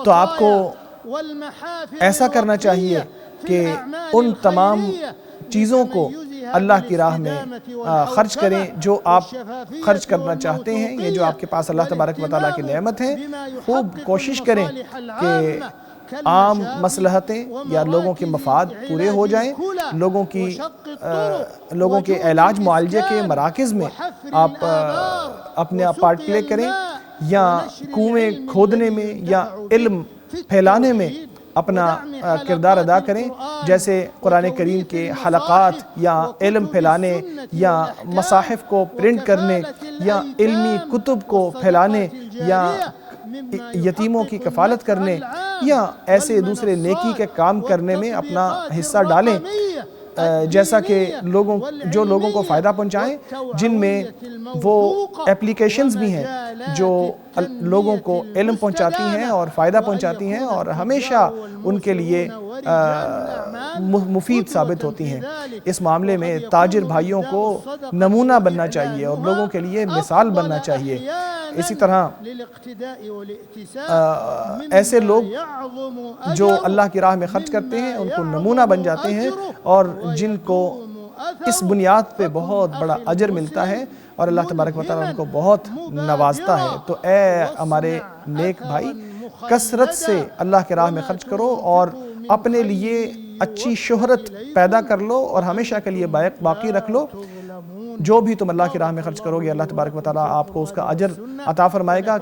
تو آپ کو ایسا کرنا چاہیے کہ ان تمام چیزوں کو اللہ کی راہ میں خرچ کریں جو آپ خرچ کرنا چاہتے ہیں، یہ جو آپ کے پاس اللہ تبارک و تعالیٰ کی نعمت ہے، خوب کوشش کریں کہ عام مصلحتیں یا لوگوں کے مفاد پورے ہو جائیں، لوگوں کے علاج معالجے کے مراکز میں آپ اپنے آپ پارٹ پلے کریں، یا کنویں کھودنے میں یا علم پھیلانے میں اپنا کردار ادا کریں، جیسے قرآن کریم کے حلقات یا علم پھیلانے یا مصاحف کو پرنٹ کرنے یا علمی کتب کو پھیلانے یا یتیموں کی کفالت کرنے یا ایسے دوسرے نیکی کے کام کرنے میں اپنا حصہ ڈالیں، جیسا کہ جو لوگوں کو فائدہ پہنچائیں، جن میں وہ اپلیکیشنز بھی ہیں جو لوگوں کو علم پہنچاتی ہیں اور فائدہ پہنچاتی ہیں اور ہمیشہ ان کے لیے مفید ثابت ہوتی ہیں۔ اس معاملے میں تاجر بھائیوں کو نمونہ بننا چاہیے اور لوگوں کے لیے مثال بننا چاہیے۔ اسی طرح ایسے لوگ جو اللہ کی راہ میں خرچ کرتے ہیں ان کو نمونہ بن جاتے ہیں اور جن کو اس بنیاد پہ بہت بڑا اجر ملتا ہے اور اللہ تبارک و تعالیٰ ان کو بہت نوازتا ہے۔ تو اے ہمارے نیک بھائی، کثرت سے اللہ کی راہ میں خرچ کرو اور اپنے لیے اچھی شہرت پیدا کر لو اور ہمیشہ کے لیے باقی رکھ لو۔ جو بھی تم اللہ کی راہ میں خرچ کرو گے اللہ تبارک و تعالیٰ آپ کو اس کا اجر عطا فرمائے گا۔